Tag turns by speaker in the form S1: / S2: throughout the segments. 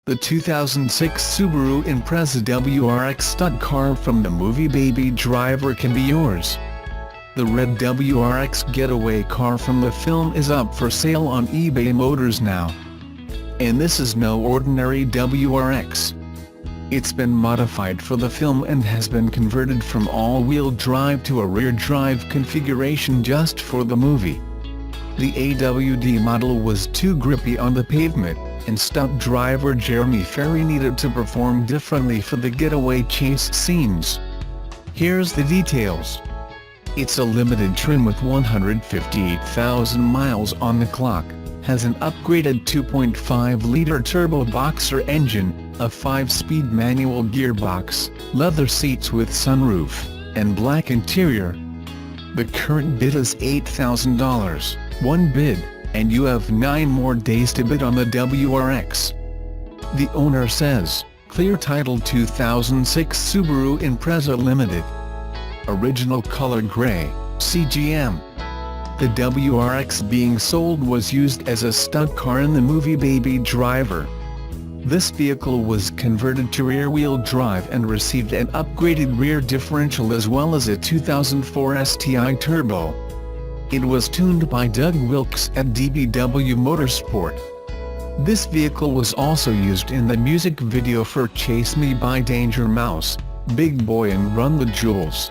S1: The 2006 Subaru Impreza WRX stunt car from the movie Baby Driver can be yours. The red WRX getaway car from the film is up for sale on eBay Motors now. And this is no ordinary WRX. It's been modified for the film and has been converted from all-wheel drive to a rear-drive configuration just for the movie. The AWD model was too grippy on the pavement, and stunt driver Jeremy Ferry needed to perform differently for the getaway chase scenes. Here's the details. It's a limited trim with 158,000 miles on the clock, has an upgraded 2.5-liter turbo boxer engine, a 5-speed manual gearbox, leather seats with sunroof, and black interior. The current bid is $8,000, one bid, and you have 9 more days to bid on the WRX. The owner says, clear title 2006 Subaru Impreza Limited. Original color gray, CGM. The WRX being sold was used as a stunt car in the movie Baby Driver. This vehicle was converted to rear-wheel drive and received an upgraded rear differential as well as a 2004 STI turbo. It was tuned by Doug Wilkes at DBW Motorsport. This vehicle was also used in the music video for Chase Me by Danger Mouse, Big Boy and Run the Jewels.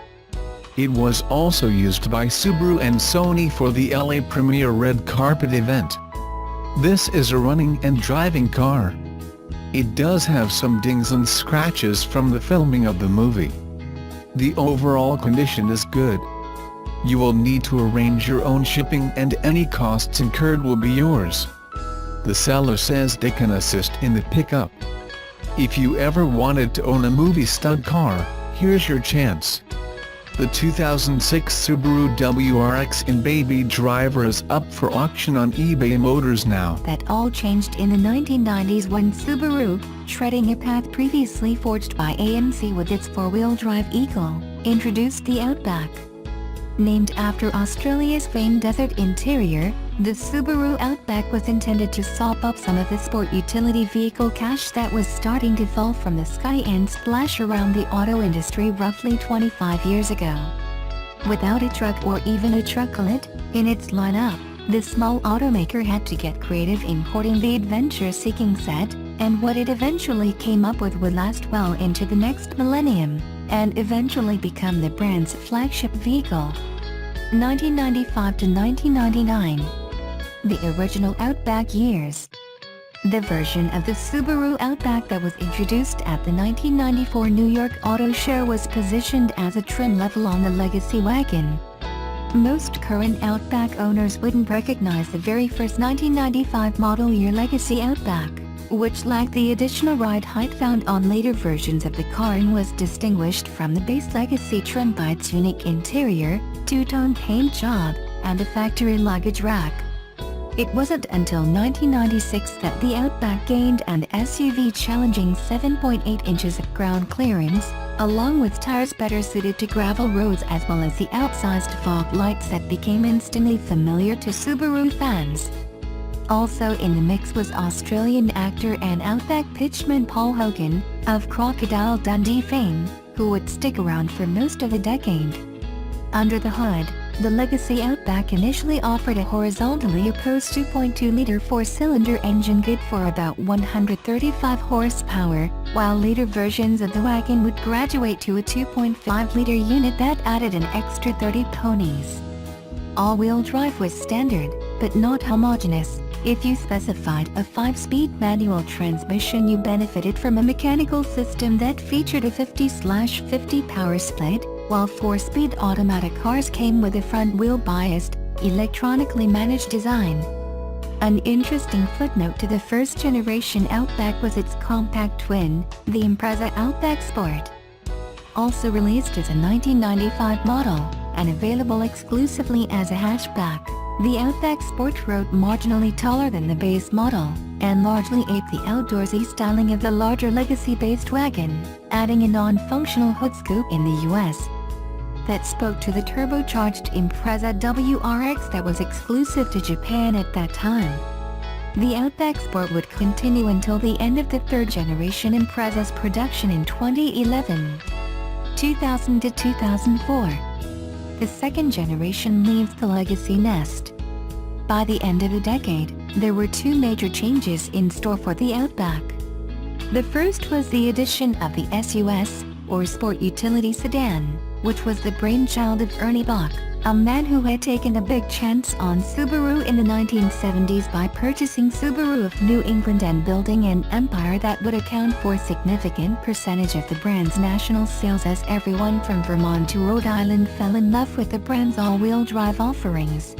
S1: It was also used by Subaru and Sony for the LA Premiere Red Carpet event. This is a running and driving car. It does have some dings and scratches from the filming of the movie. The overall condition is good. You will need to arrange your own shipping and any costs incurred will be yours. The seller says they can assist in the pickup. If you ever wanted to own a movie stunt car, here's your chance. The 2006 Subaru WRX in Baby Driver is up for auction on eBay Motors now.
S2: That all changed in the 1990s when Subaru, treading a path previously forged by AMC with its four-wheel drive Eagle, introduced the Outback. Named after Australia's famed desert interior, the Subaru Outback was intended to sop up some of the sport utility vehicle cash that was starting to fall from the sky and splash around the auto industry roughly 25 years ago. Without a truck or even a trucklet in its lineup, the small automaker had to get creative in courting the adventure-seeking set, and what it eventually came up with would last well into the next millennium, and eventually become the brand's flagship vehicle. 1995 to 1999. The original Outback years. The version of the Subaru Outback that was introduced at the 1994 New York Auto Show was positioned as a trim level on the legacy wagon. Most current Outback owners wouldn't recognize the very first 1995 model year legacy Outback, which lacked the additional ride height found on later versions of the car and was distinguished from the base legacy trim by its unique interior, two-tone paint job, and a factory luggage rack. It wasn't until 1996 that the Outback gained an SUV challenging 7.8 inches of ground clearance, along with tires better suited to gravel roads as well as the outsized fog lights that became instantly familiar to Subaru fans. Also in the mix was Australian actor and Outback pitchman Paul Hogan, of Crocodile Dundee fame, who would stick around for most of the decade. Under the hood, the legacy Outback initially offered a horizontally opposed 2.2-liter four-cylinder engine good for about 135 horsepower, while later versions of the wagon would graduate to a 2.5-liter unit that added an extra 30 ponies. All-wheel drive was standard, but not homogeneous. If you specified a 5-speed manual transmission, you benefited from a mechanical system that featured a 50/50 power split, while 4-speed automatic cars came with a front-wheel biased, electronically managed design. An interesting footnote to the first-generation Outback was its compact twin, the Impreza Outback Sport. Also released as a 1995 model, and available exclusively as a hatchback, the Outback Sport rode marginally taller than the base model, and largely aped the outdoorsy styling of the larger legacy-based wagon, adding a non-functional hood scoop in the US. That spoke to the turbocharged Impreza WRX that was exclusive to Japan at that time. The Outback Sport would continue until the end of the third generation Impreza's production in 2011. 2000 to 2004. The second generation leaves the legacy nest. By the end of the decade, there were two major changes in store for the Outback. The first was the addition of the SUS, or Sport Utility Sedan, which was the brainchild of Ernie Bach, a man who had taken a big chance on Subaru in the 1970s by purchasing Subaru of New England and building an empire that would account for a significant percentage of the brand's national sales as everyone from Vermont to Rhode Island fell in love with the brand's all-wheel drive offerings.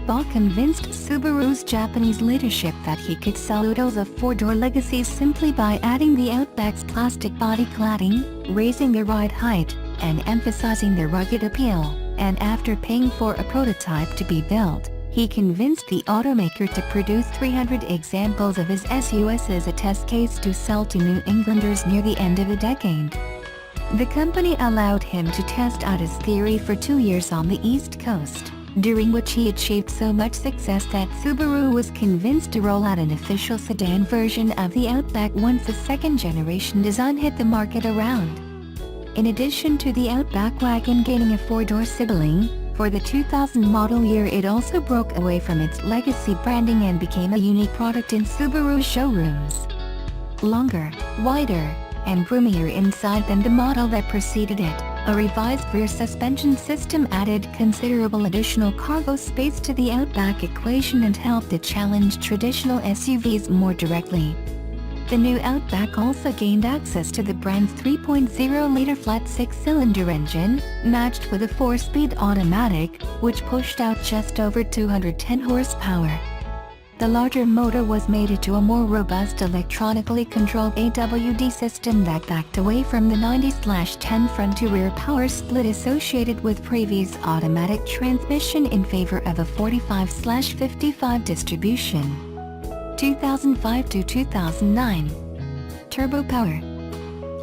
S2: Bach convinced Subaru's Japanese leadership that he could sell oodles of four-door legacies simply by adding the Outback's plastic body cladding, raising the ride height, and emphasizing the rugged appeal, and after paying for a prototype to be built, he convinced the automaker to produce 300 examples of his SUS as a test case to sell to New Englanders near the end of the decade. The company allowed him to test out his theory for 2 years on the East Coast, during which he achieved so much success that Subaru was convinced to roll out an official sedan version of the Outback once the second-generation design hit the market around. In addition to the Outback wagon gaining a four-door sibling, for the 2000 model year it also broke away from its legacy branding and became a unique product in Subaru showrooms. Longer, wider, and roomier inside than the model that preceded it, a revised rear suspension system added considerable additional cargo space to the Outback equation and helped to challenge traditional SUVs more directly. The new Outback also gained access to the brand's 3.0-liter flat six-cylinder engine, matched with a 4-speed automatic, which pushed out just over 210 horsepower. The larger motor was mated to a more robust electronically controlled AWD system that backed away from the 90/10 front-to-rear power split associated with previous automatic transmission in favor of a 45/55 distribution. 2005 to 2009. Turbo Power.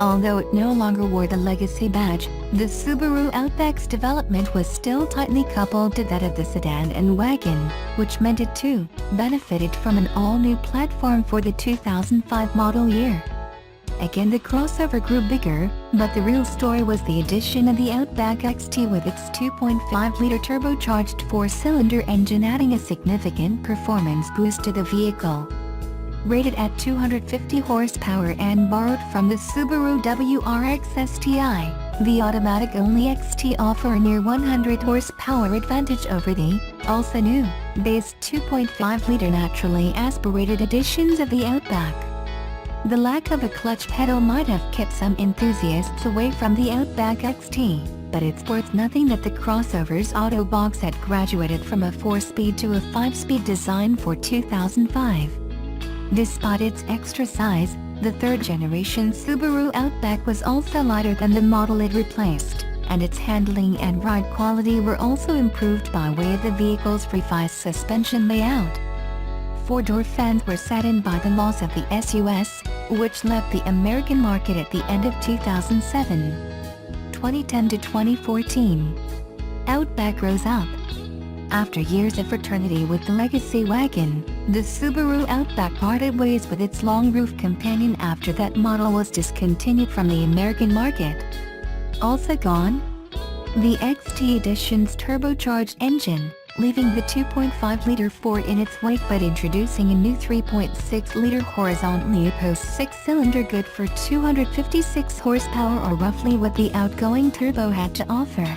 S2: Although it no longer wore the legacy badge, the Subaru Outback's development was still tightly coupled to that of the sedan and wagon, which meant it too benefited from an all-new platform for the 2005 model year. Again, the crossover grew bigger, but the real story was the addition of the Outback XT with its 2.5-liter turbocharged four-cylinder engine adding a significant performance boost to the vehicle. Rated at 250 horsepower and borrowed from the Subaru WRX STI, the automatic-only XT offer a near 100 horsepower advantage over the, also new, base 2.5-liter naturally aspirated editions of the Outback. The lack of a clutch pedal might have kept some enthusiasts away from the Outback XT, but it's worth noting that the crossover's auto box had graduated from a 4-speed to a 5-speed design for 2005. Despite its extra size, the third-generation Subaru Outback was also lighter than the model it replaced, and its handling and ride quality were also improved by way of the vehicle's revised suspension layout. Four-door fans were saddened by the loss of the SUS, which left the American market at the end of 2007. 2010 to 2014. Outback rose up. After years of fraternity with the legacy wagon, the Subaru Outback parted ways with its long-roof companion after that model was discontinued from the American market. Also gone? The XT Edition's turbocharged engine, leaving the 2.5-liter four in its wake but introducing a new 3.6-liter horizontally opposed six-cylinder good for 256 horsepower or roughly what the outgoing turbo had to offer.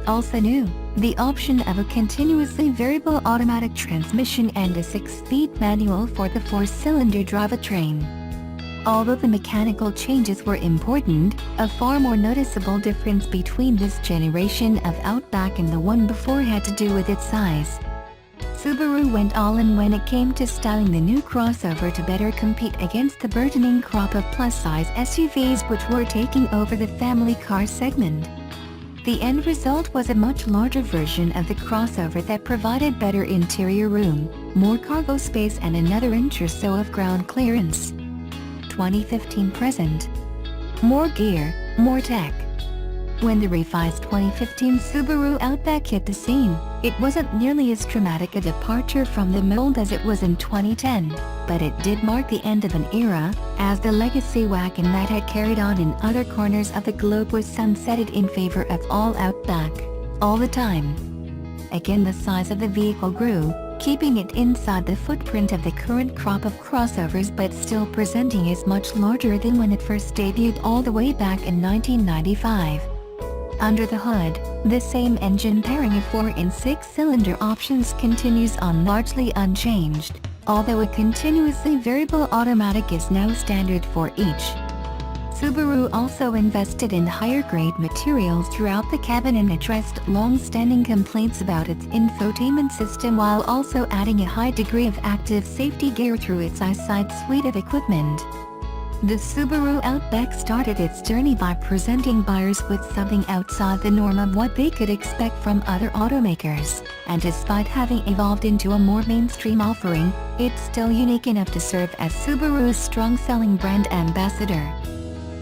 S2: Also new, the option of a continuously variable automatic transmission and a 6-speed manual for the 4-cylinder drivetrain. Although the mechanical changes were important, a far more noticeable difference between this generation of Outback and the one before had to do with its size. Subaru went all in when it came to styling the new crossover to better compete against the burgeoning crop of plus-size SUVs which were taking over the family car segment. The end result was a much larger version of the crossover that provided better interior room, more cargo space and another inch or so of ground clearance. 2015 present. More gear, more tech. When the revised 2015 Subaru Outback hit the scene, it wasn't nearly as dramatic a departure from the mold as it was in 2010, but it did mark the end of an era, as the legacy wagon that had carried on in other corners of the globe was sunsetted in favor of all Outback, all the time. Again, the size of the vehicle grew, keeping it inside the footprint of the current crop of crossovers but still presenting as much larger than when it first debuted all the way back in 1995. Under the hood, the same engine pairing of 4 and 6-cylinder options continues on largely unchanged, although a continuously variable automatic is now standard for each. Subaru also invested in higher-grade materials throughout the cabin and addressed long-standing complaints about its infotainment system while also adding a high degree of active safety gear through its eyesight suite of equipment. The Subaru Outback started its journey by presenting buyers with something outside the norm of what they could expect from other automakers, and despite having evolved into a more mainstream offering, it's still unique enough to serve as Subaru's strong-selling brand ambassador.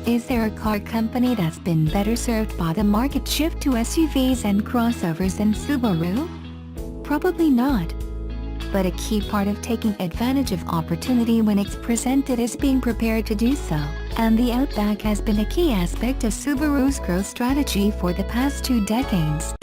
S2: Is there a car company that's been better served by the market shift to SUVs and crossovers than Subaru? Probably not. But a key part of taking advantage of opportunity when it's presented is being prepared to do so, and the Outback has been a key aspect of Subaru's growth strategy for the past 2 decades.